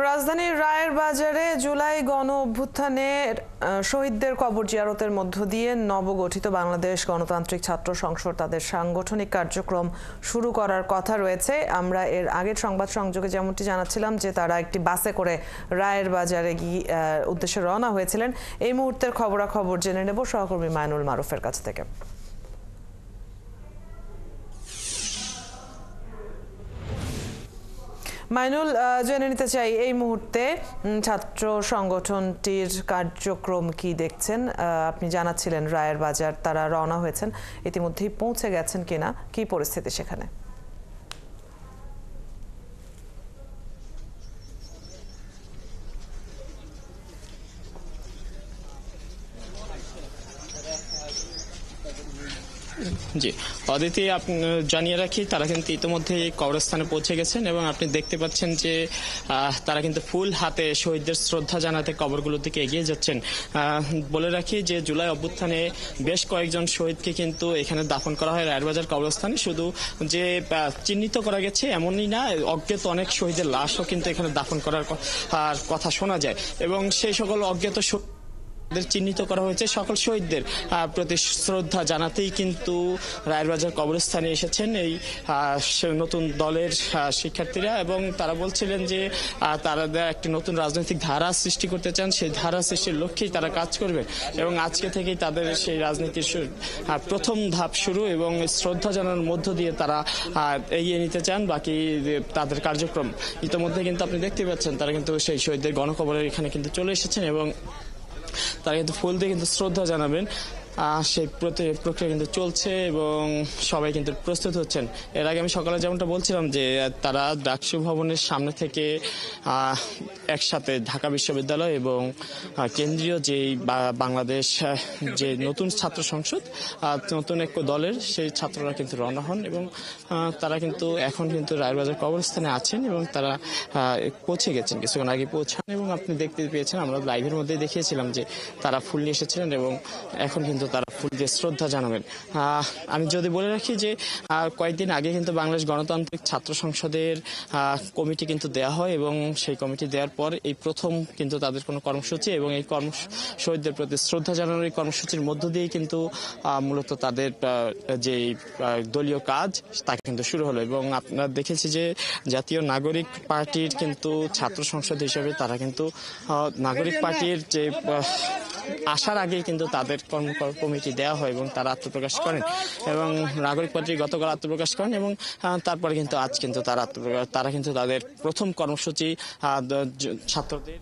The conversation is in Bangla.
রাজধানীর রায়ের বাজারে জুলাই গণ অভ্যুত্থানের শহীদদের কবর জিয়ারতের মধ্য দিয়ে নবগঠিত বাংলাদেশ গণতান্ত্রিক ছাত্র সংসদ তাদের সাংগঠনিক কার্যক্রম শুরু করার কথা রয়েছে। আমরা এর আগের সংবাদ সংযোগে যেমনটি জানাচ্ছিলাম যে তারা একটি বাসে করে রায়ের বাজারে গিয়ে উদ্দেশ্যে রওনা হয়েছিলেন। এই মুহূর্তের খবরাখবর জেনে নেব সহকর্মী মাইনুল মারুফের কাছ থেকে। মাইনুল, জেনে নিতে চাই এই মুহূর্তে ছাত্র সংগঠনটির কার্যক্রম কি দেখছেন? আপনি জানাচ্ছিলেন রায়ের বাজার তারা রওনা হয়েছেন, ইতিমধ্যেই পৌঁছে গেছেন কিনা, কি পরিস্থিতি সেখানে? জি, অদিতি, জানিয়ে রাখি তারা কিন্তু ইতিমধ্যে কবরস্থানে পৌঁছে গেছেন এবং আপনি দেখতে পাচ্ছেন যে তারা কিন্তু ফুল হাতে শহীদদের শ্রদ্ধা জানাতে কবরগুলোর দিকে এগিয়ে যাচ্ছেন। বলে রাখি যে জুলাই অভ্যুত্থানে বেশ কয়েকজন শহীদকে কিন্তু এখানে দাফন করা হয় রায়েরবাজার কবরস্থানে। শুধু যে চিহ্নিত করা গেছে এমনই না, অজ্ঞাত অনেক শহীদের লাশও কিন্তু এখানে দাফন করার কথা শোনা যায় এবং সেই সকল অজ্ঞাত চিহ্নিত করা হয়েছে। সকল শহীদদের প্রতি শ্রদ্ধা জানাতেই কিন্তু রায়েরবাজার কবরস্থানে এসেছেন এই নতুন দলের শিক্ষার্থীরা এবং তারা বলছিলেন যে তারা একটি নতুন রাজনৈতিক ধারা সৃষ্টি করতে চান, সেই ধারা সৃষ্টির লক্ষ্যেই তারা কাজ করবে এবং আজকে থেকেই তাদের সেই রাজনীতির প্রথম ধাপ শুরু এবং শ্রদ্ধা জানানোর মধ্য দিয়ে তারা এগিয়ে নিতে চান বাকি তাদের কার্যক্রম। ইতিমধ্যে কিন্তু আপনি দেখতে পাচ্ছেন তারা কিন্তু সেই শহীদদের গণকবরের এখানে কিন্তু চলে এসেছেন এবং তারা কিন্তু ফুল দিয়ে কিন্তু শ্রদ্ধা জানাবেন। সেই প্রক্রিয়া কিন্তু চলছে এবং সবাই কিন্তু প্রস্তুত হচ্ছেন। এর আগে আমি সকালে যেমনটা বলছিলাম যে তারা ডাকসু ভবনের সামনে থেকে একসাথে ঢাকা বিশ্ববিদ্যালয় এবং কেন্দ্রীয় যে বাংলাদেশ যে নতুন ছাত্র সংসদ নতুন এক দলের সেই ছাত্ররা কিন্তু রওনা হন এবং তারা কিন্তু এখন কিন্তু রায়েরবাজার কবরস্থানে আছেন এবং তারা পৌঁছে গেছেন, কিছুক্ষণ আগে পৌঁছান এবং আপনি দেখতে পেয়েছেন, আমরা লাইভের মধ্যে দেখিয়েছিলাম যে তারা ফুল নিয়ে এসেছিলেন এবং এখন কিন্তু তারা ফুল দিয়ে শ্রদ্ধা জানাবেন। আমি যদি বলে রাখি যে কয়েকদিন আগে কিন্তু বাংলাদেশ গণতান্ত্রিক ছাত্র সংসদের কমিটি কিন্তু দেয়া হয় এবং সেই কমিটি দেওয়ার পর এই প্রথম কিন্তু তাদের কোনো কর্মসূচি এবং এই শহীদদের প্রতি শ্রদ্ধা জানানোর এই কর্মসূচির মধ্য দিয়েই কিন্তু মূলত তাদের যে দলীয় কাজ তা কিন্তু শুরু হলো এবং আপনারা দেখেছি যে জাতীয় নাগরিক পার্টির কিন্তু ছাত্র সংসদ হিসেবে তারা কিন্তু নাগরিক পার্টির যে আসার আগেই কিন্তু তাদের কমিটি দেওয়া হয় এবং তারা আত্মপ্রকাশ করেন এবং নাগরিক পার্টি গতকাল আত্মপ্রকাশ করেন এবং তারপরে কিন্তু আজ কিন্তু তারা কিন্তু তাদের প্রথম কর্মসূচি ছাত্রদের